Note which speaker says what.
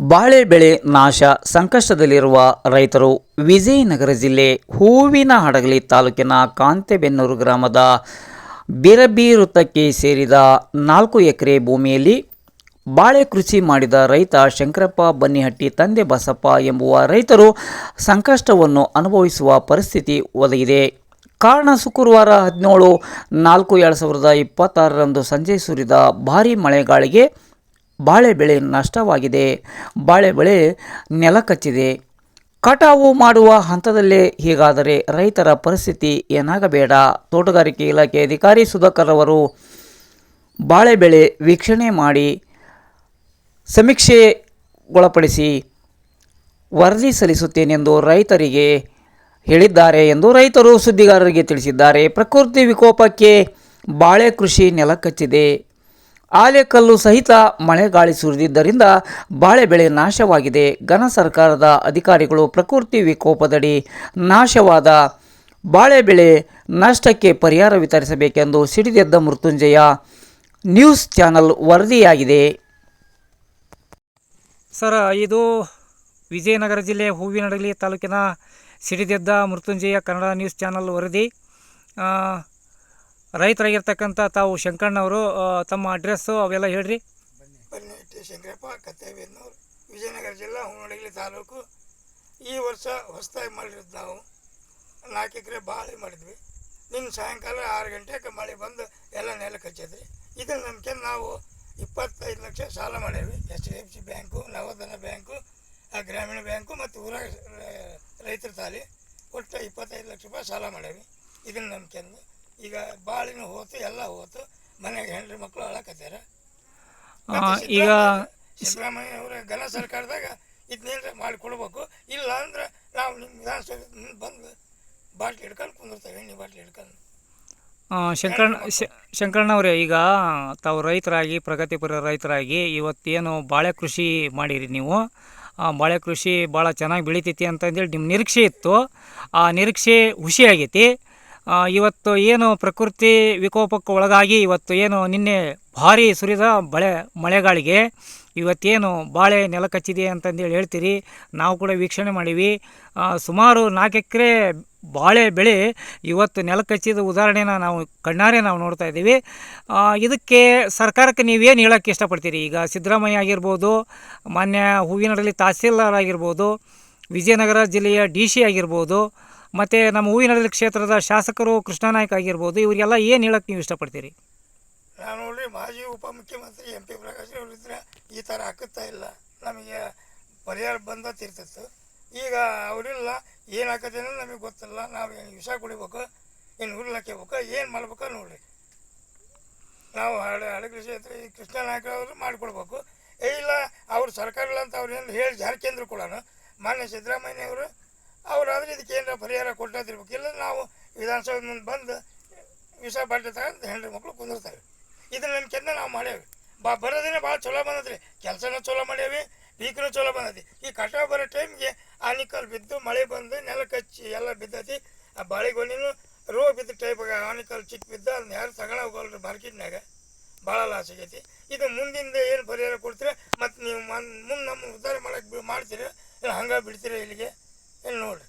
Speaker 1: ಬಾಳೆ ಬೆಳೆ ನಾಶ ಸಂಕಷ್ಟದಲ್ಲಿರುವ ರೈತರು ವಿಜಯನಗರ ಜಿಲ್ಲೆ ಹೂವಿನಹಡಗಲಿ ತಾಲೂಕಿನ ಕಾಂತೆಬೆನ್ನೂರು ಗ್ರಾಮದ ಬಿರಬಿ ವೃತ್ತಕ್ಕೆ ಸೇರಿದ 4 ಎಕರೆ ಭೂಮಿಯಲ್ಲಿ ಬಾಳೆ ಕೃಷಿ ಮಾಡಿದ ರೈತ ಶಂಕರಪ್ಪ ಬನ್ನಿಹಟ್ಟಿ ತಂದೆ ಬಸಪ್ಪ ಎಂಬುವ ರೈತರು ಸಂಕಷ್ಟವನ್ನು ಅನುಭವಿಸುವ ಪರಿಸ್ಥಿತಿ ಒದಗಿದೆ. ಕಾರಣ ಶುಕ್ರವಾರ 17/4/2026ರಂದು ಸಂಜೆ ಸುರಿದ ಭಾರೀ ಮಳೆಗಾಳಿಗೆ ಬಾಳೆ ಬೆಳೆ ನಷ್ಟವಾಗಿದೆ. ಬಾಳೆ ಬೆಳೆ ನೆಲಕಚ್ಚಿದೆ. ಕಟಾವು ಮಾಡುವ ಹಂತದಲ್ಲೇ ಹೀಗಾದರೆ ರೈತರ ಪರಿಸ್ಥಿತಿ ಏನಾಗಬೇಡ. ತೋಟಗಾರಿಕೆ ಇಲಾಖೆ ಅಧಿಕಾರಿ ಸುಧಾಕರ್ ಅವರು ಬಾಳೆ ಬೆಳೆ ವೀಕ್ಷಣೆ ಮಾಡಿ ಸಮೀಕ್ಷೆಗೊಳಪಡಿಸಿ ವರದಿ ಸಲ್ಲಿಸುತ್ತೇನೆಂದು ರೈತರಿಗೆ ಹೇಳಿದ್ದಾರೆ ಎಂದು ರೈತರು ಸುದ್ದಿಗಾರರಿಗೆ ತಿಳಿಸಿದ್ದಾರೆ. ಪ್ರಕೃತಿ ವಿಕೋಪಕ್ಕೆ ಬಾಳೆ ಕೃಷಿ ನೆಲಕಚ್ಚಿದೆ. ಆಲೆಕಲ್ಲು ಸಹಿತ ಮಳೆಗಾಳಿ ಸುರಿದಿದ್ದರಿಂದ ಬಾಳೆ ಬೆಳೆ ನಾಶವಾಗಿದೆ. ಘನ ಸರ್ಕಾರದ ಅಧಿಕಾರಿಗಳು ಪ್ರಕೃತಿ ವಿಕೋಪದಡಿ ನಾಶವಾದ ಬಾಳೆ ಬೆಳೆ ನಷ್ಟಕ್ಕೆ ಪರಿಹಾರ ವಿತರಿಸಬೇಕೆಂದು ಸಿಡಿದೆದ್ದ ಮೃತ್ಯುಂಜಯ ನ್ಯೂಸ್ ಚಾನಲ್ ವರದಿಯಾಗಿದೆ.
Speaker 2: ಸರ್, ಇದು ವಿಜಯನಗರ ಜಿಲ್ಲೆ ಹೂವಿನಹಡಗಲಿ ತಾಲೂಕಿನ ಸಿಡಿದೆದ್ದ ಮೃತ್ಯುಂಜಯ ಕನ್ನಡ ನ್ಯೂಸ್ ಚಾನಲ್ ವರದಿ. ರೈತರಾಗಿರ್ತಕ್ಕಂಥ ತಾವು ಶಂಕಣ್ಣವರು, ತಮ್ಮ ಅಡ್ರೆಸ್ಸು ಅವೆಲ್ಲ ಹೇಳ್ರಿ.
Speaker 3: ಬನ್ನಿಹಟ್ಟಿ ಶಂಕರಪ್ಪ, ಕಾಂತೆಬೆನ್ನೂರು, ವಿಜಯನಗರ ಜಿಲ್ಲಾ ಹೂವಿನಹಡಗಲಿ ತಾಲೂಕು. ಈ ವರ್ಷ ಹೊಸದಾಗಿ ಮಾಡಿರೋದು ನಾವು 4 ಎಕರೆ ಬಾಳೆ ಮಾಡಿದ್ವಿ. ನಿನ್ನ ಸಾಯಂಕಾಲ 6 ಗಂಟೆಗೆ ಮಳೆ ಬಂದು ಎಲ್ಲ ನೆಲಕ್ಕೆ ಹಚ್ಚಿದ್ರಿ. ಇದನ್ನು ನಂಬಿಕೆ ನಾವು 25 ಲಕ್ಷ ಸಾಲ ಮಾಡೇವಿ. HDFC ಬ್ಯಾಂಕು, ನವೋದನ ಬ್ಯಾಂಕು, ಗ್ರಾಮೀಣ ಬ್ಯಾಂಕು ಮತ್ತು ಊರಾಗ ರೈತರ ತಾಲಿ ಒಟ್ಟು 25 ಲಕ್ಷ ರೂಪಾಯಿ ಸಾಲ ಮಾಡೇವಿ. ಇದನ್ನು ನಂಬಿಕೆ ಈಗ ಬಾಳಿನ ಹೋತು, ಎಲ್ಲ ಹೋತು. ಮನೆಗೆ ಹೆಂಡ್ರಿ ಮಕ್ಕಳು ಅಳಕತ್ಯಾರ.
Speaker 2: ಈಗ
Speaker 3: ಸಿದ್ದರಾಮಯ್ಯ ಅವರ ಘನ ಸರ್ಕಾರದಾಗ ಇದನ್ನೇನು ಮಾಡಿಕೊಡ್ಬೇಕು. ಇಲ್ಲ ಅಂದ್ರೆ ನಾವು ನಿಮ್ಮ ವಿಧಾನಸಭೆ ಬಂದು ಬಾಟ್ಲಿ ಹಿಡ್ಕೊಂಡು ಕುಂದಿರ್ತೇವೆ, ಎಣ್ಣೆ ಬಾಟ್ಲಿ ಹಿಡ್ಕೊಂಡು.
Speaker 2: ಶಂಕರಣ್ಣವ್ರೆ, ಈಗ ತಾವು ರೈತರಾಗಿ, ಪ್ರಗತಿಪರ ರೈತರಾಗಿ ಇವತ್ತೇನು ಬಾಳೆ ಕೃಷಿ ಮಾಡಿರಿ ನೀವು, ಬಾಳೆ ಕೃಷಿ ಭಾಳ ಚೆನ್ನಾಗಿ ಬೆಳಿತೈತಿ ಅಂತಂದೇಳಿ ನಿಮ್ಮ ನಿರೀಕ್ಷೆ ಇತ್ತು. ಆ ನಿರೀಕ್ಷೆ ಹುಷಿಯಾಗೈತಿ. ಇವತ್ತು ಏನು ಪ್ರಕೃತಿ ವಿಕೋಪಕ್ಕೆ ಒಳಗಾಗಿ ಇವತ್ತು ಏನು ನಿನ್ನೆ ಭಾರಿ ಸುರಿದ ಮಳೆಗಾಳಿಗೆ ಇವತ್ತೇನು ಬಾಳೆ ನೆಲಕಚ್ಚಿದೆ ಅಂತಂದೇಳಿ ಹೇಳ್ತೀರಿ. ನಾವು ಕೂಡ ವೀಕ್ಷಣೆ ಮಾಡೀವಿ. ಸುಮಾರು 4 ಎಕರೆ ಬಾಳೆ ಬೆಳೆ ಇವತ್ತು ನೆಲಕಚ್ಚಿದ ಉದಾಹರಣೆನ ನಾವು ಕಣ್ಣಾರೆ ನೋಡ್ತಾ ಇದ್ದೀವಿ. ಇದಕ್ಕೆ ಸರ್ಕಾರಕ್ಕೆ ನೀವೇನು ಹೇಳೋಕ್ಕೆ ಇಷ್ಟಪಡ್ತೀರಿ? ಈಗ ಸಿದ್ದರಾಮಯ್ಯ ಆಗಿರ್ಬೋದು, ಮಾನ್ಯ ಹೂವಿನಹಡಗಲಿ ತಹಸೀಲ್ದಾರ್ ಆಗಿರ್ಬೋದು, ವಿಜಯನಗರ ಜಿಲ್ಲೆಯ DC ಆಗಿರ್ಬೋದು, ಮತ್ತು ನಮ್ಮ ಹೂವಿನಹಡಗಲಿ ಕ್ಷೇತ್ರದ ಶಾಸಕರು ಕೃಷ್ಣನಾಯ್ಕ ಆಗಿರ್ಬೋದು, ಇವರಿಗೆಲ್ಲ ಏನು ಹೇಳೋಕ್ಕೆ ನೀವು ಇಷ್ಟಪಡ್ತೀರಿ?
Speaker 3: ನಾನು ನೋಡ್ರಿ, ಮಾಜಿ ಉಪಮುಖ್ಯಮಂತ್ರಿ MP ಪ್ರಕಾಶ್ ಅವರಿದ್ರೆ ಈ ಥರ ಹಾಕುತ್ತಾ ಇಲ್ಲ, ನಮಗೆ ಪರಿಹಾರ ಬಂದತ್ತಿರ್ತಿತ್ತು. ಈಗ ಅವರಿಲ್ಲ, ಏನು ಹಾಕತ್ತೇನೋ ನಮಗೆ ಗೊತ್ತಿಲ್ಲ. ನಾವು ಏನು ವಿಷ ಕುಡಿಬೇಕು, ಏನು ಹುಲ್ಲು ಹಾಕಬೇಕು, ಏನು ಮಾಡ್ಬೇಕು ನೋಡ್ರಿ. ನಾವು ಹಡಗಲಿ ಕ್ಷೇತ್ರ ಈ ಕೃಷ್ಣನಾಯ್ಕ ಅವರು ಮಾಡಿಕೊಡ್ಬೇಕು. ಇಲ್ಲ ಅವ್ರು ಸರ್ಕಾರ ಇಲ್ಲ ಅಂತ ಅವ್ರು ಏನು ಹೇಳಿ ಜಾರಕೇಂದ್ರ ಕೂಡ ಮಾನ್ಯ ಸಿದ್ದರಾಮಯ್ಯವರು ಅವರಾದ್ರೆ ಇದಕ್ಕೆ ಏನಾರ ಪರಿಹಾರ ಕೊಟ್ಟಿರ್ಬೇಕು. ಇಲ್ಲ ನಾವು ವಿಧಾನಸಭೆ ಮುಂದೆ ಬಂದು ವಿಷ ಬಾಟ್ಲಿ ತಗೊಂಡು ಹೆಂಡ್ರಿ ಮಕ್ಕಳು ಕುಂದಿರ್ತಾರೆ. ಇದನ್ನ ನಂಬಿಕೆಂದ ನಾವು ಮಾಡೇವಿ. ಬರೋದಿನ ಭಾಳ ಚಲೋ ಬಂದದ್ರಿ. ಕೆಲಸನೂ ಚಲೋ ಮಾಡೇವಿ, ಪೀಕ್ನೂ ಚಲೋ ಬಂದೈತಿ. ಈ ಕಟಾವು ಬರೋ ಟೈಮ್ಗೆ ಆನಿಕಲ್ ಬಿದ್ದು ಮಳೆ ಬಂದು ನೆಲಕಚ್ಚಿ ಎಲ್ಲ ಬಿದ್ದೈತಿ. ಆ ಬಾಳೆಗೊನೆನೂ ರೋಗ ಬಿದ್ದ ಟೈಪಾಗ ಆನಿಕಲ್ ಚಿಕ್ಕ ಬಿದ್ದ ಅದನ್ನ ಯಾರು ತಗೊಳ್ಳೋ ಹೋಗಲ್ರಿ ಮಾರ್ಕೆಟ್ನಾಗ. ಭಾಳ ಲಾಸ್ ಆಗೈತಿ. ಇದು ಮುಂದಿಂದ ಏನು ಪರಿಹಾರ ಕೊಡ್ತೀರ ಮತ್ತು ನೀವು ಮುಂದೆ ನಮ್ಮ ಉದ್ಧಾರ ಮಾಡಕ್ಕೆ ಮಾಡ್ತೀರ, ಇಲ್ಲ ಹಂಗೆ ಬಿಡ್ತೀರ ಇಲ್ಲಿಗೆ ಏನು ನೋಡ್ರಿ.